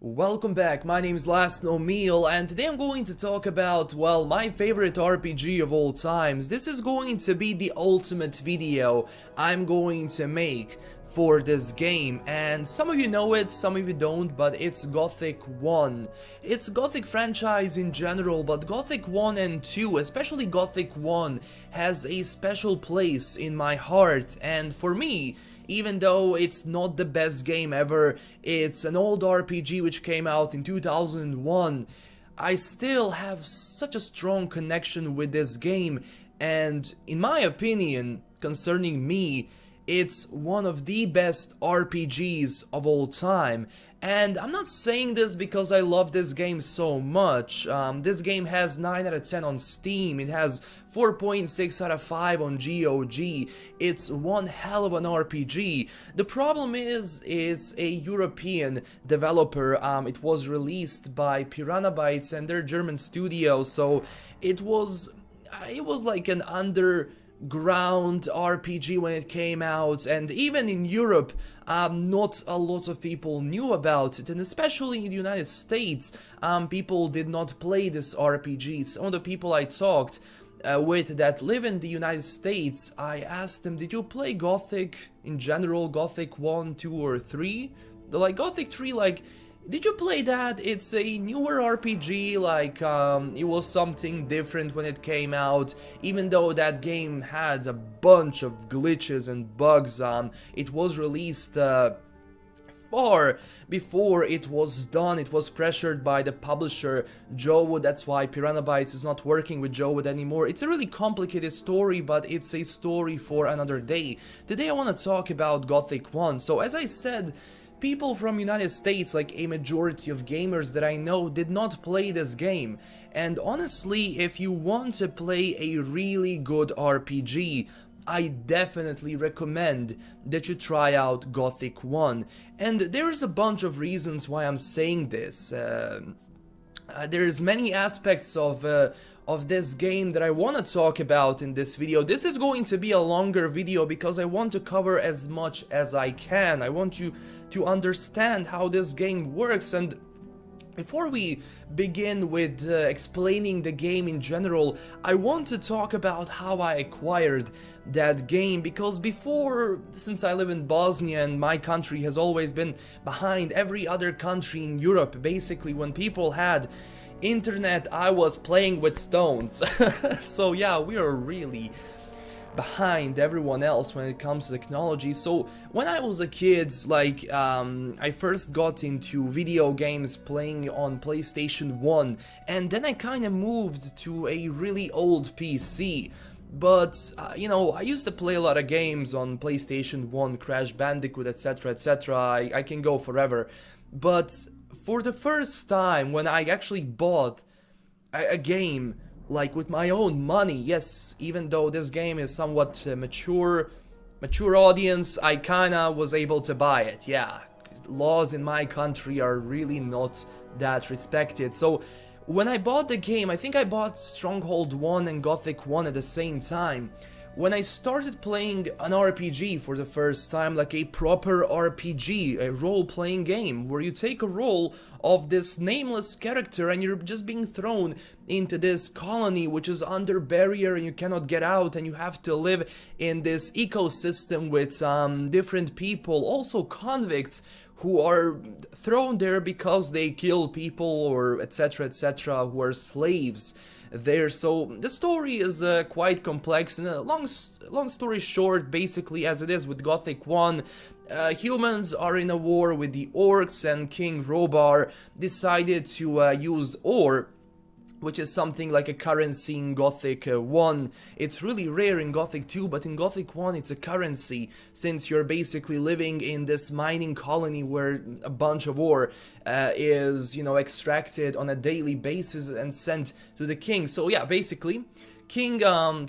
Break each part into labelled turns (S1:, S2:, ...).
S1: Welcome back, my name is LastKnownMeal, and today I'm going to talk about, well, my favorite RPG of all times. This is going to be the ultimate video I'm going to make for this game, and some of you know it, some of you don't, but it's Gothic 1. It's Gothic franchise in general, but Gothic 1 and 2, especially Gothic 1, has a special place in my heart, and for me, even though it's not the best game ever, it's an old RPG which came out in 2001, I still have such a strong connection with this game, and in my opinion, concerning me, it's one of the best RPGs of all time. And I'm not saying this because I love this game so much. This game has 9 out of 10 on Steam, it has 4.6 out of 5 on GOG, it's one hell of an RPG. The problem is, it's a European developer, it was released by Piranha Bytes and their German studio, so it was like an underground RPG when it came out, and even in Europe, not a lot of people knew about it, and especially in the United States, people did not play this RPG. Some of the people I talked with that live in the United States, I asked them, did you play Gothic in general, Gothic 1, 2, or 3? They're like, Gothic 3, like, did you play that? It's a newer RPG, like, it was something different when it came out, even though that game had a bunch of glitches and bugs. It was released far before it was done. It was pressured by the publisher Joe, that's why Piranha Bytes is not working with Joe anymore. It's a really complicated story, but it's a story for another day. Today I want to talk about Gothic 1. So as I said, people from United States, like a majority of gamers that I know, did not play this game. And honestly, if you want to play a really good RPG, I definitely recommend that you try out Gothic 1. And there's a bunch of reasons why I'm saying this. There's many aspects of this game that I want to talk about in this video. This is going to be a longer video because I want to cover as much as I can. I want you to understand how this game works, and before we begin with explaining the game in general, I want to talk about how I acquired that game, because before, since I live in Bosnia and my country has always been behind every other country in Europe, basically when people had internet I was playing with stones. So yeah, we are really behind everyone else when it comes to technology. So when I was a kid, like, I first got into video games playing on PlayStation 1, and then I kind of moved to a really old PC. But, you know, I used to play a lot of games on PlayStation 1, Crash Bandicoot, etc, etc, I can go forever. But for the first time, when I actually bought a game, like with my own money, yes, even though this game is somewhat mature audience, I kinda was able to buy it, yeah. Laws in my country are really not that respected. So when I bought the game, I think I bought Stronghold 1 and Gothic 1 at the same time. When I started playing an RPG for the first time, like a proper RPG, a role-playing game, where you take a role of this nameless character and you're just being thrown into this colony which is under barrier and you cannot get out, and you have to live in this ecosystem with different people, also convicts, who are thrown there because they kill people or etc etc, who are slaves there. So the story is quite complex, and long story short, basically as it is with Gothic 1, humans are in a war with the orcs, and King Robar decided to use ore, which is something like a currency in Gothic 1. It's really rare in Gothic 2, but in Gothic 1 it's a currency, since you're basically living in this mining colony where a bunch of ore is, you know, extracted on a daily basis and sent to the king. So yeah, basically, King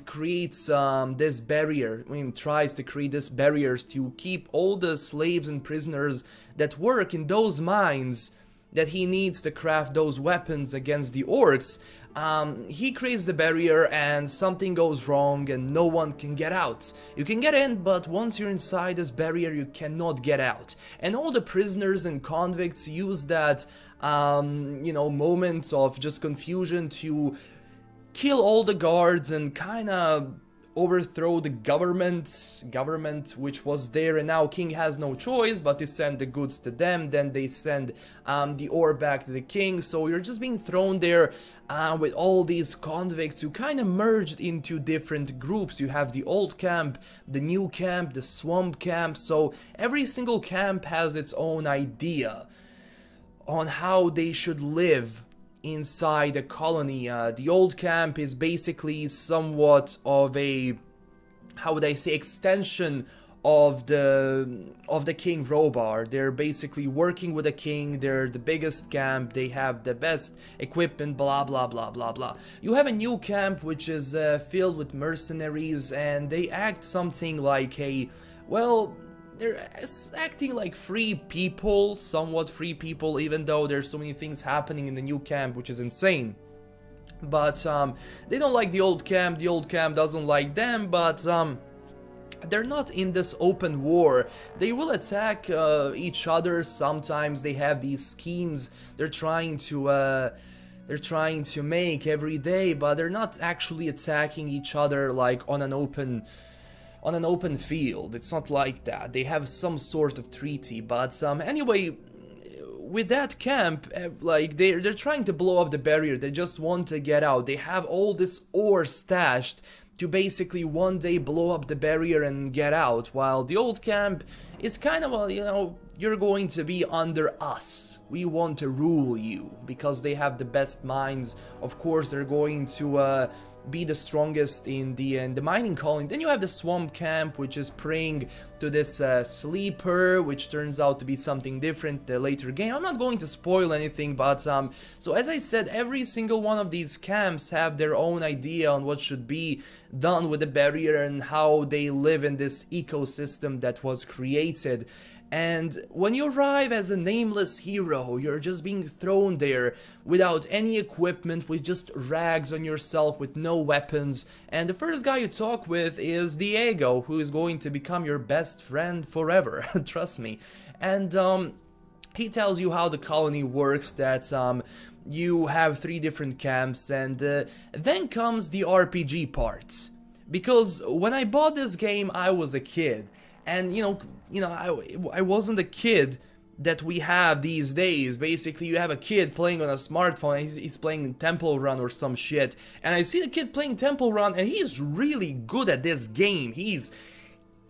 S1: creates this barrier, tries to create this barriers to keep all the slaves and prisoners that work in those mines that he needs to craft those weapons against the orcs, he creates the barrier and something goes wrong and no one can get out. You can get in, but once you're inside this barrier you cannot get out. And all the prisoners and convicts use that, you know, moment of just confusion to kill all the guards and kinda overthrow the government which was there, and now king has no choice but to send the goods to them. Then they send the ore back to the king, so you're just being thrown there with all these convicts who kind of merged into different groups. You have the old camp, the new camp, the swamp camp, so every single camp has its own idea on how they should live inside a colony. The old camp is basically somewhat of a, how would I say, extension of the King Robar. They're basically working with the king, they're the biggest camp, they have the best equipment, blah blah blah blah blah. You have a new camp which is filled with mercenaries, and they act something like a, well, they're acting like free people, somewhat free people, even though there's so many things happening in the new camp, which is insane. But they don't like the old camp doesn't like them, but they're not in this open war. They will attack each other. Sometimes they have these schemes they're trying to make every day, but they're not actually attacking each other like on an open field. It's not like that. They have some sort of treaty, but anyway, with that camp, like they're trying to blow up the barrier. They just want to get out. They have all this ore stashed to basically one day blow up the barrier and get out, while the old camp is kind of, well, you know, you're going to be under us. We want to rule you, because they have the best mines. Of course, they're going to be the strongest in the mining colony. Then you have the swamp camp, which is praying to this sleeper, which turns out to be something different later game. I'm not going to spoil anything, but so as I said, every single one of these camps have their own idea on what should be done with the barrier and how they live in this ecosystem that was created. And when you arrive as a nameless hero, you're just being thrown there without any equipment, with just rags on yourself, with no weapons. And the first guy you talk with is Diego, who is going to become your best friend forever, trust me. And he tells you how the colony works, that you have 3 different camps, and then comes the RPG part. Because when I bought this game, I was a kid. And you know, I wasn't a kid that we have these days. Basically, you have a kid playing on a smartphone, he's playing Temple Run or some shit. And I see the kid playing Temple Run, and he's really good at this game. He's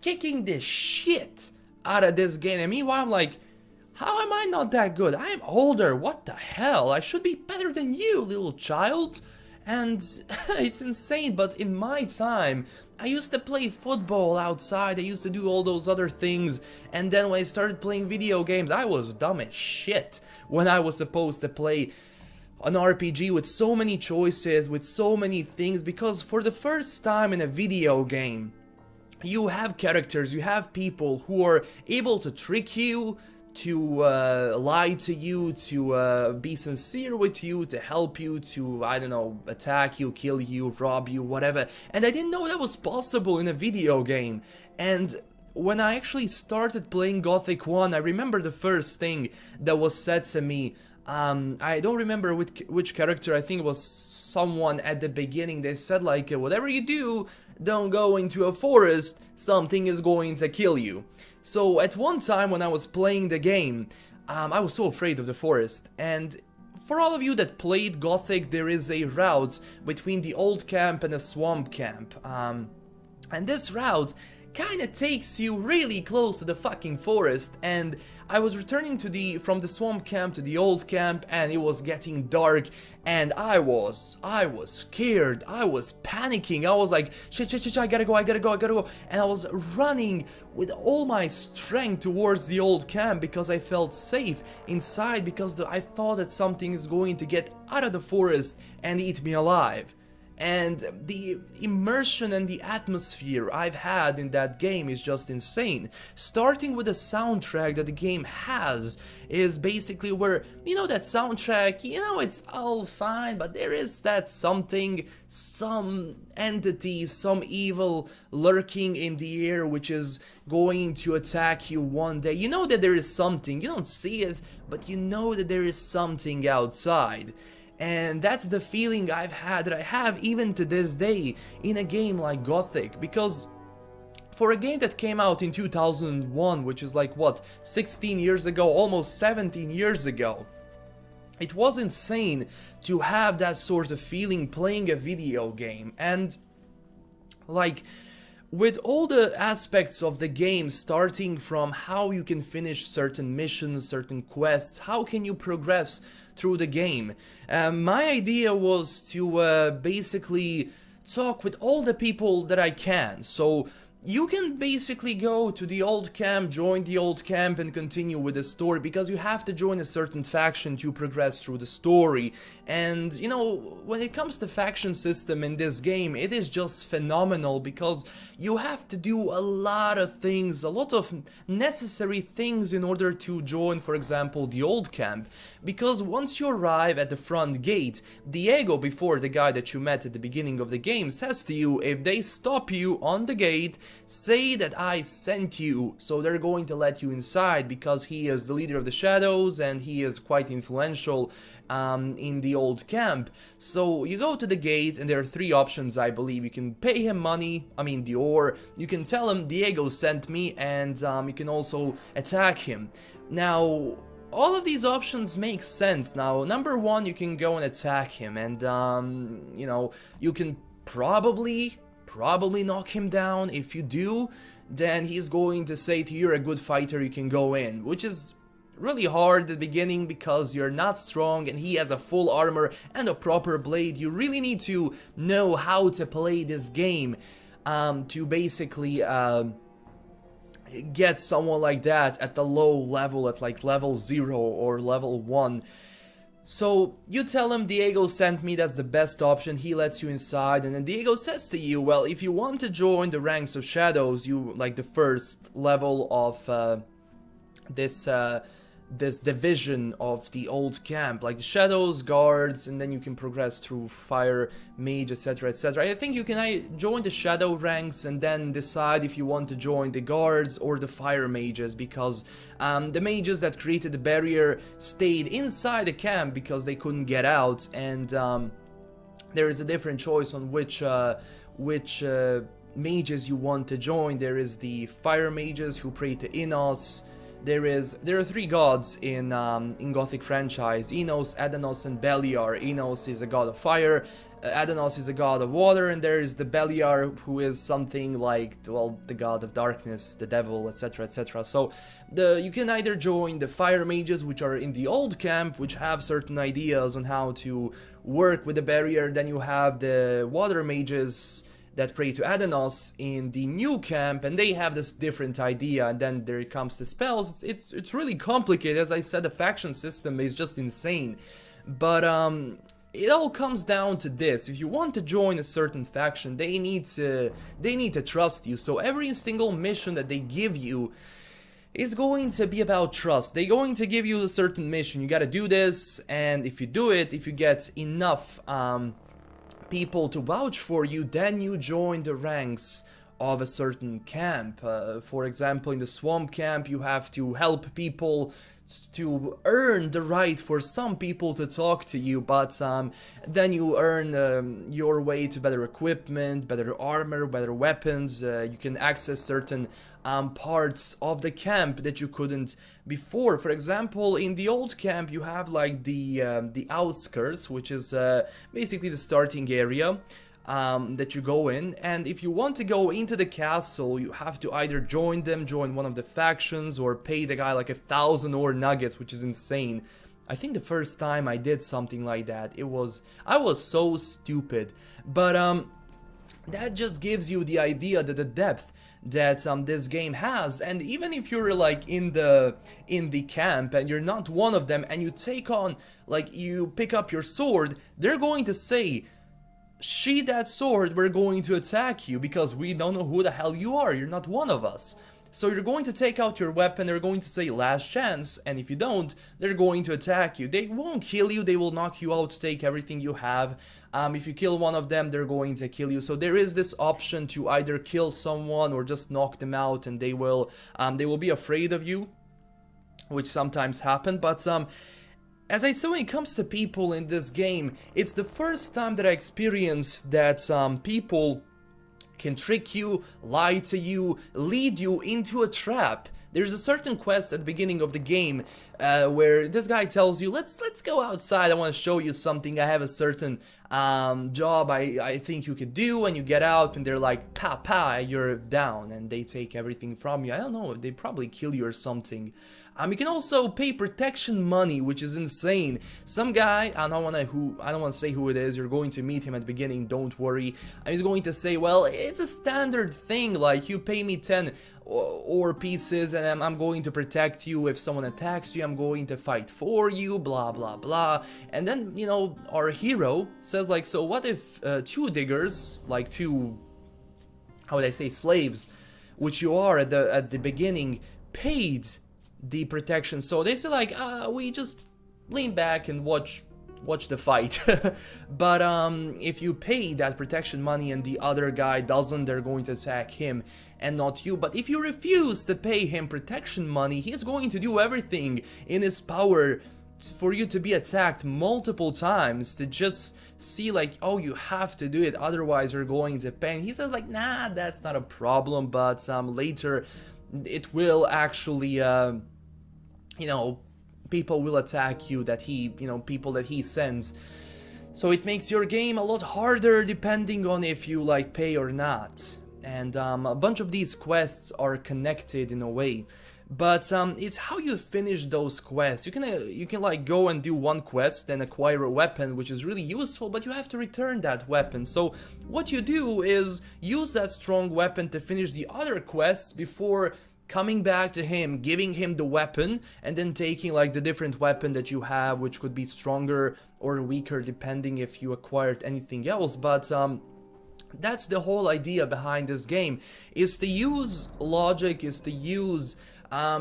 S1: kicking the shit out of this game. And meanwhile, I'm like, how am I not that good? I'm older, what the hell? I should be better than you, little child. And it's insane, but in my time, I used to play football outside, I used to do all those other things, and then when I started playing video games, I was dumb as shit when I was supposed to play an RPG with so many choices, with so many things, because for the first time in a video game, you have characters, you have people who are able to trick you, to lie to you, to be sincere with you, to help you, to, I don't know, attack you, kill you, rob you, whatever. And I didn't know that was possible in a video game. And when I actually started playing Gothic 1, I remember the first thing that was said to me. I don't remember which character, I think it was someone at the beginning. They said like, whatever you do, don't go into a forest, something is going to kill you. So at one time when I was playing the game, I was so afraid of the forest. And for all of you that played Gothic, there is a route between the old camp and the swamp camp. And this route kinda takes you really close to the fucking forest, and I was returning from the swamp camp to the old camp, and it was getting dark, and I was scared, I was panicking, I was like, shit, I gotta go, and I was running with all my strength towards the old camp because I felt safe inside, because I thought that something is going to get out of the forest and eat me alive. And the immersion and the atmosphere I've had in that game is just insane. Starting with the soundtrack that the game has is basically where, you know, that soundtrack, you know, it's all fine, but there is that something, some entity, some evil lurking in the air which is going to attack you one day. You know that there is something, you don't see it, but you know that there is something outside. And that's the feeling I've had, that I have even to this day in a game like Gothic, because for a game that came out in 2001, which is like, what, 16 years ago, almost 17 years ago, it was insane to have that sort of feeling playing a video game. And like, with all the aspects of the game, starting from how you can finish certain missions, certain quests, how can you progress through the game, my idea was to basically talk with all the people that I can. So you can basically go to the old camp, join the old camp and continue with the story, because you have to join a certain faction to progress through the story. And you know, when it comes to faction system in this game, it is just phenomenal, because you have to do a lot of things, a lot of necessary things in order to join, for example, the old camp. Because once you arrive at the front gate, Diego, before the guy that you met at the beginning of the game, says to you, if they stop you on the gate, say that I sent you. So they're going to let you inside, because he is the leader of the shadows and he is quite influential in the old camp. So you go to the gate and there are three options, I believe. You can pay him money, or you can tell him Diego sent me, and you can also attack him. Now, all of these options make sense. Now, number one, you can go and attack him, and you know, you can probably knock him down. If you do, then he's going to say to you, you're a good fighter, you can go in, which is really hard at the beginning because you're not strong and he has a full armor and a proper blade. You really need to know how to play this game to basically get someone like that at the low level, at like level 0 or level 1. So you tell him Diego sent me, that's the best option. He lets you inside, and then Diego says to you, well, if you want to join the ranks of shadows, you like the first level of this division of the old camp, like the shadows, guards, and then you can progress through fire, mage, etc, etc. I think you can join the shadow ranks and then decide if you want to join the guards or the fire mages, because the mages that created the barrier stayed inside the camp because they couldn't get out, and there is a different choice on which mages you want to join. There is the fire mages who pray to Enos. There are three gods in Gothic franchise: Enos, Adanos, and Beliar. Enos is a god of fire, Adanos is a god of water, and there is the Beliar, who is something like, well, the god of darkness, the devil, etc, etc. So you can either join the fire mages, which are in the old camp, which have certain ideas on how to work with the barrier. Then you have the water mages that pray to Adanos in the new camp, and they have this different idea. And then there comes the spells. It's really complicated. As I said, the faction system is just insane. But it all comes down to this: if you want to join a certain faction, they need to trust you. So every single mission that they give you is going to be about trust. They're going to give you a certain mission. You gotta do this, and if you do it, if you get enough people to vouch for you, then you join the ranks of a certain camp. For example, in the swamp camp, you have to help people to earn the right for some people to talk to you, but then you earn your way to better equipment, better armor, better weapons. You can access certain parts of the camp that you couldn't before. For example, in the old camp, you have like the outskirts, which is basically the starting area that you go in, and if you want to go into the castle, you have to either join one of the factions, or pay the guy like 1,000 ore nuggets, which is insane. I think the first time I did something like that, I was so stupid, but that just gives you the idea that the depth that this game has. And even if you're like in the camp and you're not one of them, and you take on, like, you pick up your sword, they're going to say, sheath that sword, we're going to attack you because we don't know who the hell you are. You're not one of us. So you're going to take out your weapon, they're going to say last chance, and if you don't, they're going to attack you. They won't kill you, they will knock you out, take everything you have. If you kill one of them, they're going to kill you. So there is this option to either kill someone or just knock them out, and they will be afraid of you, which sometimes happen. But as I said, when it comes to people in this game, it's the first time that I experienced that people can trick you, lie to you, lead you into a trap. There's a certain quest at the beginning of the game where this guy tells you, let's go outside, I want to show you something, I have a certain job I think you could do, and you get out and they're like, pa, you're down, and they take everything from you. I don't know, they probably kill you or something. You can also pay protection money, which is insane. Some guy, I don't want to say who it is, you're going to meet him at the beginning, don't worry. He's going to say, well, it's a standard thing, like you pay me 10 ore pieces and I'm going to protect you. If someone attacks you, I'm going to fight for you, blah blah blah. And then, you know, our hero says like, so what if two diggers, like two, how would I say, slaves, which you are at the beginning, paid the protection? So they say like, we just lean back and watch the fight. But if you pay that protection money and the other guy doesn't, they're going to attack him and not you. But if you refuse to pay him protection money, he's going to do everything in his power for you to be attacked multiple times, to just see like, oh, you have to do it, otherwise you're going to pay. And he says like, nah, that's not a problem, but later it will actually, you know, people will attack you that he, you know, people that he sends. So it makes your game a lot harder depending on if you like pay or not. And a bunch of these quests are connected in a way. But it's how you finish those quests. You can like go and do one quest and acquire a weapon, which is really useful, but you have to return that weapon. So what you do is use that strong weapon to finish the other quests before coming back to him, giving him the weapon, and then taking like the different weapon that you have, which could be stronger or weaker depending if you acquired anything else. But that's the whole idea behind this game, is to use logic, is to use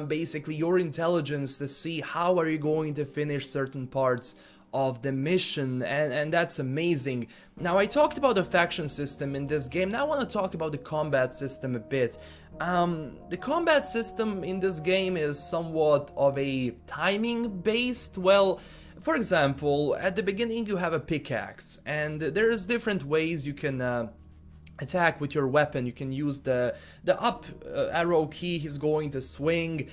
S1: basically your intelligence to see how are you going to finish certain parts of the mission, and that's amazing. Now, I talked about the faction system in this game. Now I want to talk about the combat system a bit. The combat system in this game is somewhat of a timing based. Well, for example, at the beginning you have a pickaxe, and there's different ways you can attack with your weapon. You can use the up arrow key, he's going to swing.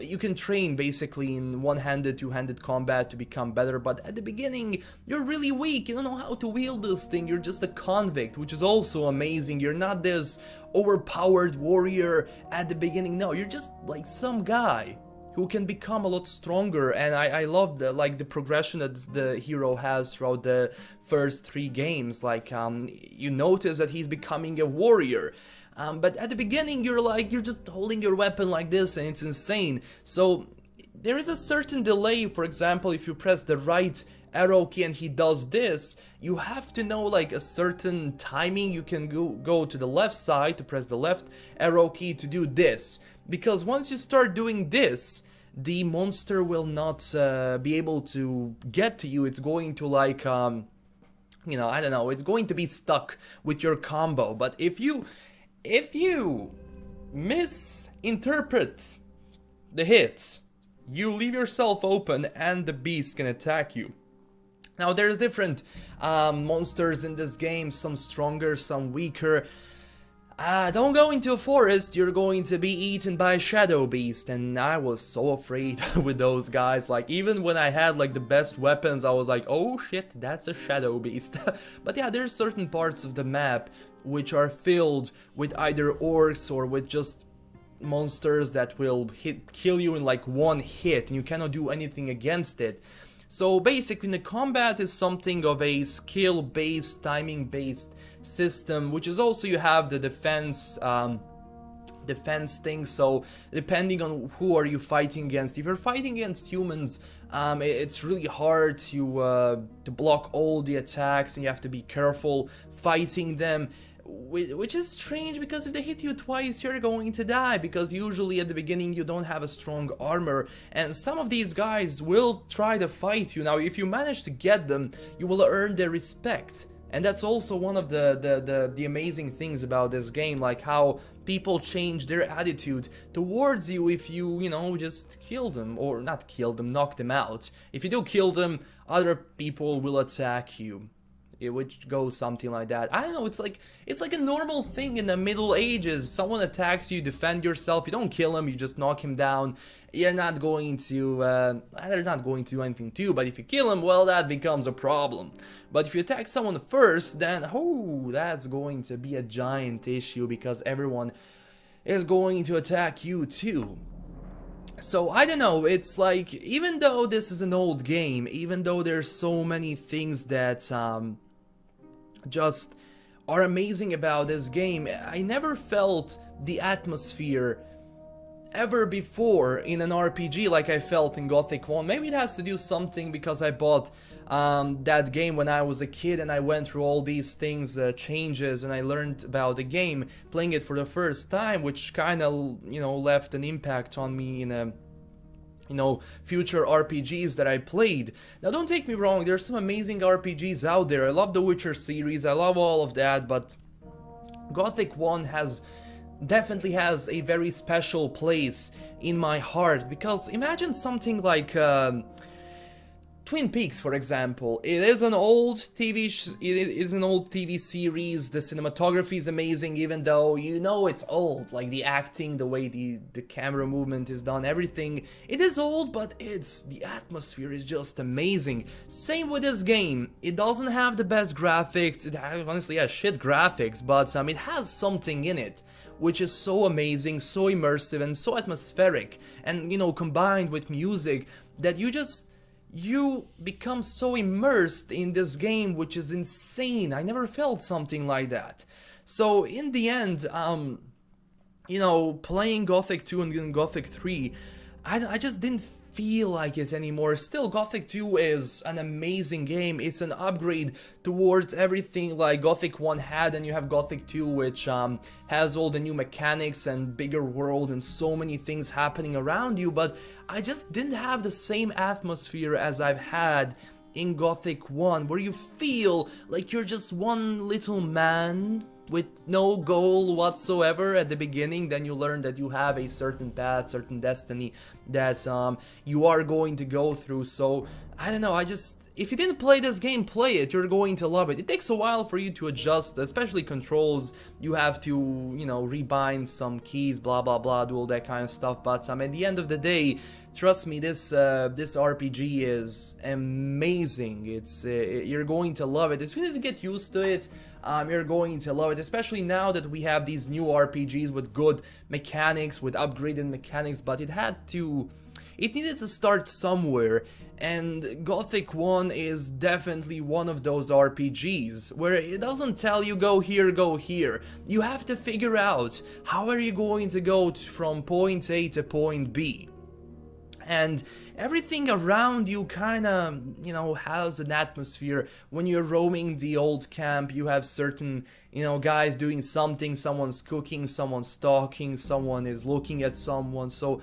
S1: You can train basically in one-handed, two-handed combat to become better, but at the beginning you're really weak, you don't know how to wield this thing, you're just a convict, which is also amazing. You're not this overpowered warrior at the beginning, no, you're just like some guy who can become a lot stronger. And I love the progression that the hero has throughout the first 3 games. Like you notice that he's becoming a warrior, but at the beginning you're just holding your weapon like this, and it's insane. So there is a certain delay. For example, if you press the right arrow key and he does this, you have to know like a certain timing. You can go to the left side to press the left arrow key to do this, because once you start doing this, the monster will not be able to get to you. It's going to like, you know, I don't know, it's going to be stuck with your combo. But if you misinterpret the hits, you leave yourself open and the beast can attack you. Now, there's different monsters in this game, some stronger, some weaker. Don't go into a forest, you're going to be eaten by a shadow beast, and I was so afraid with those guys. Like, even when I had like the best weapons, I was like, oh shit, that's a shadow beast. But yeah, there's certain parts of the map which are filled with either orcs or with just monsters that will kill you in like one hit, and you cannot do anything against it. So basically the combat is something of a skill-based, timing-based system, which is also, you have the defense thing. So depending on who are you fighting against, if you're fighting against humans, It's really hard to block all the attacks, and you have to be careful fighting them. Which is strange, because if they hit you twice, you're going to die, because usually at the beginning you don't have a strong armor, and some of these guys will try to fight you. Now, if you manage to get them, you will earn their respect. And that's also one of the amazing things about this game, like how people change their attitude towards you if you, just kill them, or not kill them, knock them out. If you do kill them, other people will attack you. It would go something like that. I don't know, it's like a normal thing in the Middle Ages. Someone attacks you, defend yourself, you don't kill him, you just knock him down. You're not going to, they're not going to do anything to you, but if you kill him, well, that becomes a problem. But if you attack someone first, then, oh, that's going to be a giant issue, because everyone is going to attack you too. So, I don't know, it's like, even though this is an old game, even though there's so many things that, just are amazing about this game, I never felt the atmosphere ever before in an RPG like I felt in Gothic 1. Maybe it has to do something because I bought that game when I was a kid, and I went through all these things, changes, and I learned about the game playing it for the first time, which kind of, left an impact on me in a future RPGs that I played. Now, don't take me wrong, there's some amazing RPGs out there. I love the Witcher series, I love all of that, but Gothic 1 definitely has a very special place in my heart, because imagine something like Twin Peaks, for example. It is an old TV series. The cinematography is amazing, even though it's old. Like the acting, the way the camera movement is done, everything. It is old, but the atmosphere is just amazing. Same with this game. It doesn't have the best graphics. It honestly has shit graphics, but it has something in it which is so amazing, so immersive, and so atmospheric, and combined with music, that you become so immersed in this game, which is insane. I never felt something like that. So in the end, playing Gothic 2 and Gothic 3, I just didn't feel like it anymore. Still, Gothic 2 is an amazing game. It's an upgrade towards everything like Gothic 1 had, and you have Gothic 2, which has all the new mechanics and bigger world and so many things happening around you, but I just didn't have the same atmosphere as I've had in Gothic 1, where you feel like you're just one little man with no goal whatsoever at the beginning. Then you learn that you have a certain path, certain destiny that you are going to go through. So I don't know, if you didn't play this game, play it. You're going to love it. It takes a while for you to adjust, especially controls. You have to, rebind some keys, blah blah blah, do all that kind of stuff. But at the end of the day, trust me, this RPG is amazing. You're going to love it. As soon as you get used to it, you're going to love it, especially now that we have these new RPGs with good mechanics, with upgraded mechanics, but it needed to start somewhere, and Gothic 1 is definitely one of those RPGs where it doesn't tell you go here, go here. You have to figure out how are you going to go from point A to point B. And everything around you kinda, has an atmosphere. When you're roaming the old camp, you have certain, guys doing something, someone's cooking, someone's talking, someone is looking at someone, so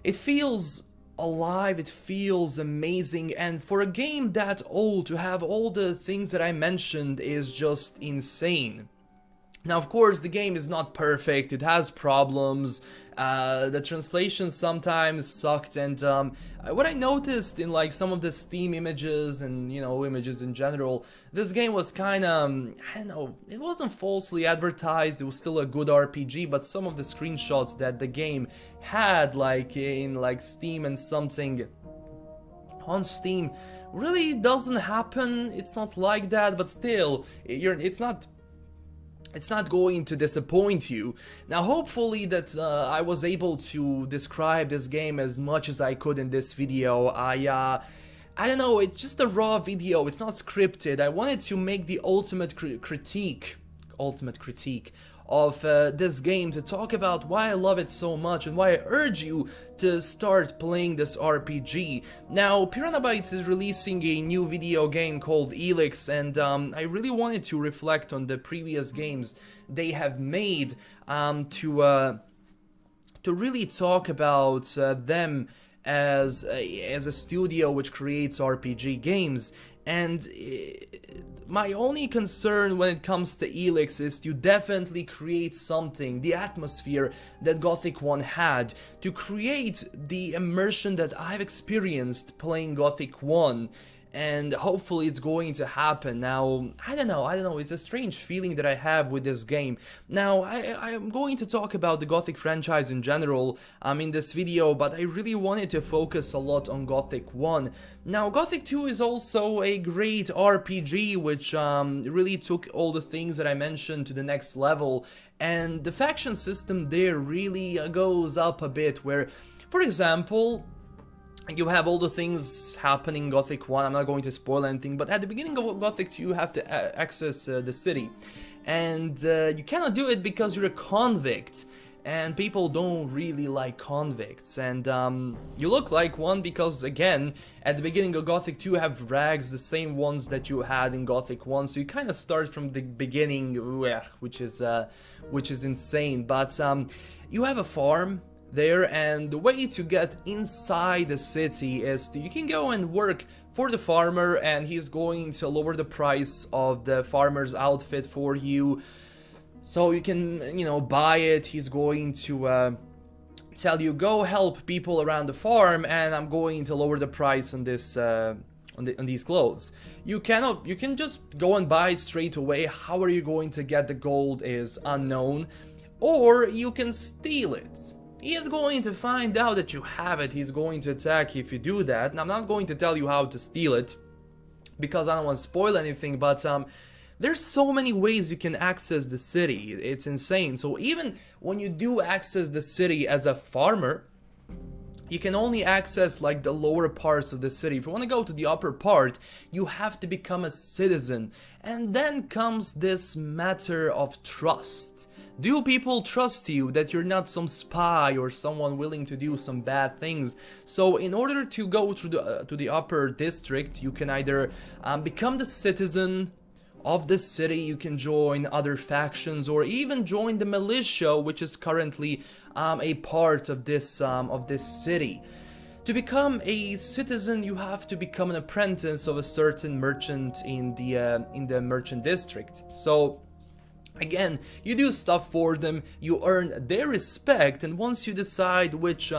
S1: it feels alive, it feels amazing, and for a game that old to have all the things that I mentioned is just insane. Now, of course, the game is not perfect, it has problems, the translation sometimes sucked, and what I noticed in some of the Steam images and, images in general, this game was kinda, I don't know, it wasn't falsely advertised, it was still a good RPG, but some of the screenshots that the game had, in Steam and something on Steam, really doesn't happen. It's not like that, but still, it's not going to disappoint you. Now, hopefully that I was able to describe this game as much as I could in this video. I don't know, it's just a raw video, it's not scripted. I wanted to make the ultimate critique of this game to talk about why I love it so much and why I urge you to start playing this RPG. Now, Piranha Bytes is releasing a new video game called Elix, and I really wanted to reflect on the previous games they have made to really talk about them as a studio which creates RPG games. And my only concern when it comes to Elix is to definitely create something, the atmosphere that Gothic 1 had, to create the immersion that I've experienced playing Gothic 1. And hopefully it's going to happen. Now, I don't know, it's a strange feeling that I have with this game. Now, I'm going to talk about the Gothic franchise in general in this video, but I really wanted to focus a lot on Gothic 1. Now, Gothic 2 is also a great RPG, which really took all the things that I mentioned to the next level, and the faction system there really goes up a bit, where, for example, you have all the things happening in Gothic 1, I'm not going to spoil anything, but at the beginning of Gothic 2 you have to access the city. And you cannot do it because you're a convict, and people don't really like convicts. And you look like one because, again, at the beginning of Gothic 2 you have rags, the same ones that you had in Gothic 1, so you kind of start from the beginning, which is insane. But you have a farm there, and the way to get inside the city is you can go and work for the farmer, and he's going to lower the price of the farmer's outfit for you, so you can, you know, buy it. He's going to tell you, go help people around the farm, and I'm going to lower the price on this on these clothes. You can just go and buy it straight away. How are you going to get the gold is unknown, or you can steal it. He is going to find out that you have it. He's going to attack you if you do that. And I'm not going to tell you how to steal it, because I don't want to spoil anything, but there's so many ways you can access the city. It's insane. So even when you do access the city as a farmer, you can only access like the lower parts of the city. If you want to go to the upper part, you have to become a citizen. And then comes this matter of trust. Do people trust you, that you're not some spy or someone willing to do some bad things? So in order to go to the upper district, you can either become the citizen of the city, you can join other factions, or even join the militia, which is currently a part of this city. To become a citizen, you have to become an apprentice of a certain merchant in the merchant district. So again, you do stuff for them, you earn their respect, and once you decide which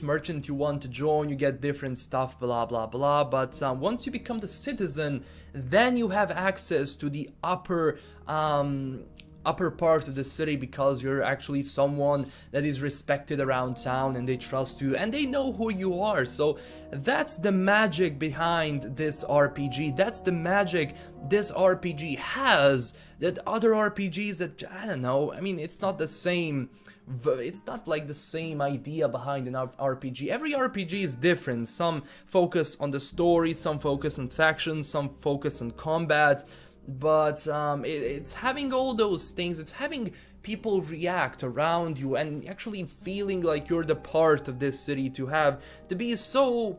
S1: merchant you want to join, you get different stuff, blah blah blah. But once you become the citizen, then you have access to the upper part of the city, because you're actually someone that is respected around town, and they trust you and they know who you are. So that's the magic behind this RPG. That's the magic this RPG has that other RPGs that, I don't know, I mean, it's not the same. It's not like the same idea behind an RPG. Every RPG is different. Some focus on the story, some focus on factions, some focus on combat. But it's having all those things. It's having people react around you and actually feeling like you're the part of this city, to be so,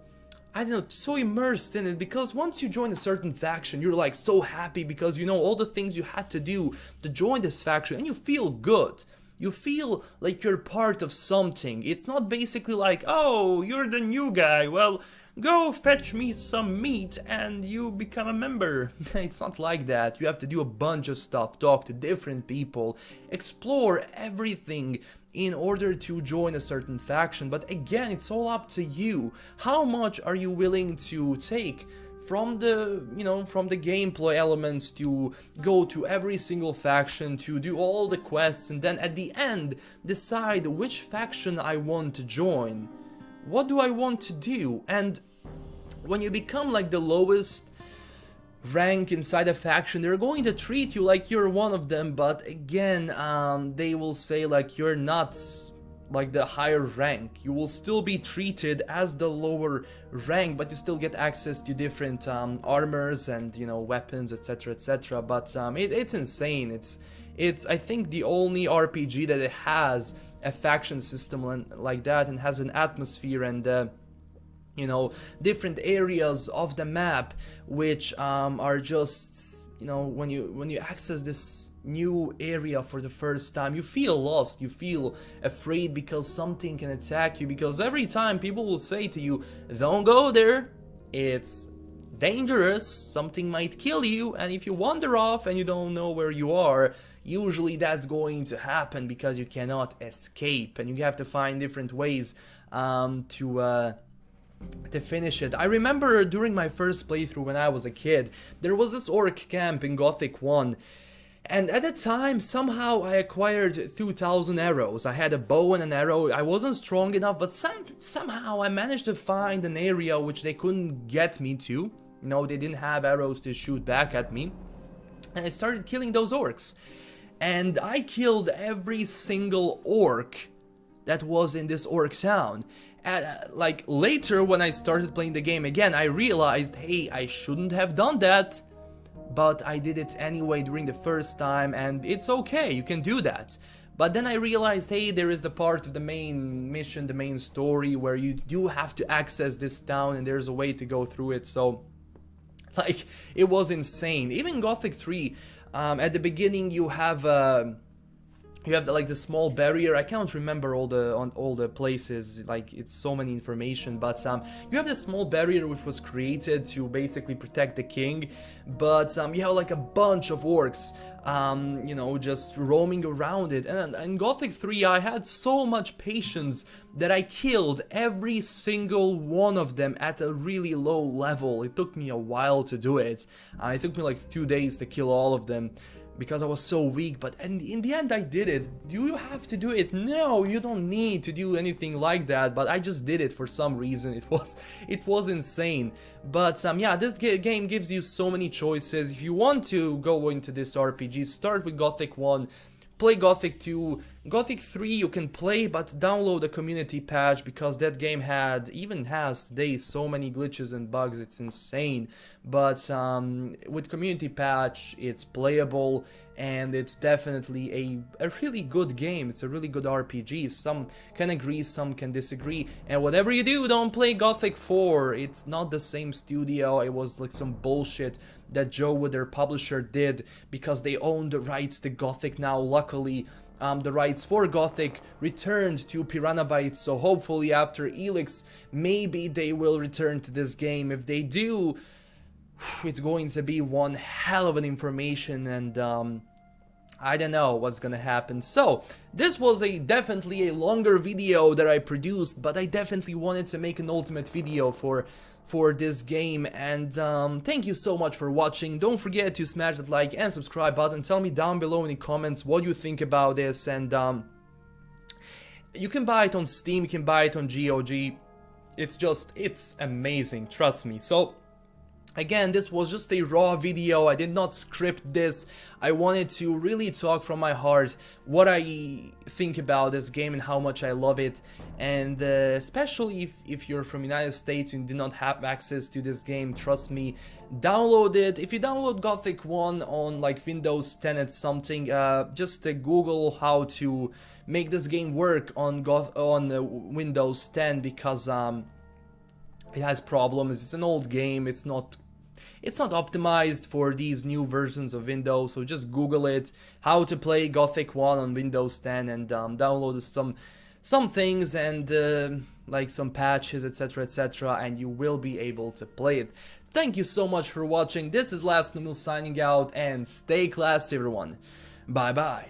S1: I don't know, so immersed in it. Because once you join a certain faction, you're like so happy because you know all the things you had to do to join this faction, and you feel good. You feel like you're part of something. It's not basically like, oh, you're the new guy, well, go fetch me some meat and you become a member. It's not like that. You have to do a bunch of stuff, talk to different people, explore everything in order to join a certain faction. But again, it's all up to you. How much are you willing to take from the, from the gameplay elements to go to every single faction, to do all the quests, and then at the end decide which faction I want to join. What do I want to do? And when you become like the lowest rank inside a faction, they're going to treat you like you're one of them, but again, they will say like you're not like the higher rank. You will still be treated as the lower rank, but you still get access to different armors and weapons, etc, etc. But it's insane. It's, I think, the only RPG that it has a faction system like that, and has an atmosphere and you know, different areas of the map, which are just, you know, when you access this new area for the first time, you feel lost, you feel afraid because something can attack you, because every time people will say to you, don't go there, it's dangerous, something might kill you, and if you wander off and you don't know where you are, usually that's going to happen because you cannot escape, and you have to find different ways to finish it. I remember during my first playthrough when I was a kid, there was this orc camp in Gothic 1, and at the time somehow I acquired 2000 arrows. I had a bow and an arrow. I wasn't strong enough, but somehow I managed to find an area which they couldn't get me to. You know, they didn't have arrows to shoot back at me, and I started killing those orcs. And I killed every single orc that was in this orc town. And like later when I started playing the game again, I realized, hey, I shouldn't have done that, but I did it anyway during the first time, and it's okay, you can do that. But then I realized, hey, there is the part of the main mission, the main story, where you do have to access this town, and there's a way to go through it. So like, it was insane. Even Gothic 3, at the beginning you have like the small barrier. I can't remember all the places, like it's so many information, but you have this small barrier which was created to basically protect the king, but you have like a bunch of orcs you know, just roaming around it. And in Gothic 3 I had so much patience that I killed every single one of them at a really low level. It took me a while to do it. It took me like 2 days to kill all of them, because I was so weak, but in the end I did it. Do you have to do it? No, you don't need to do anything like that, but I just did it for some reason. It was insane. But yeah, this game gives you so many choices. If you want to go into this RPG, start with Gothic 1, play Gothic 2, Gothic 3 you can play, but download a community patch, because that game even has today so many glitches and bugs, it's insane. But with community patch it's playable, and it's definitely a really good game. It's a really good RPG. Some can agree, some can disagree, and whatever you do, don't play Gothic 4. It's not the same studio. It was like some bullshit that Joe with their publisher did, because they own the rights to Gothic now. Luckily the rights for Gothic returned to Piranha Bytes, so hopefully after Elix maybe they will return to this game. If they do, it's going to be one hell of an information, and I don't know what's gonna happen. So this was definitely a longer video that I produced, but I definitely wanted to make an ultimate video for this game, and thank you so much for watching. Don't forget to smash that like and subscribe button. Tell me down below in the comments what you think about this, and you can buy it on Steam, you can buy it on GOG. It's amazing, trust me. So again, this was just a raw video. I did not script this. I wanted to really talk from my heart what I think about this game and how much I love it. And especially if you're from United States and do not have access to this game, trust me, download it. If you download Gothic 1 on like Windows 10 or something, just Google how to make this game work on Windows 10, because it has problems. It's an old game. It's not optimized for these new versions of Windows, so just Google it, how to play Gothic 1 on Windows 10, and download some things and like some patches, etc, and you will be able to play it. Thank you so much for watching. This is LastKnownMeal signing out, and stay classy everyone. Bye bye.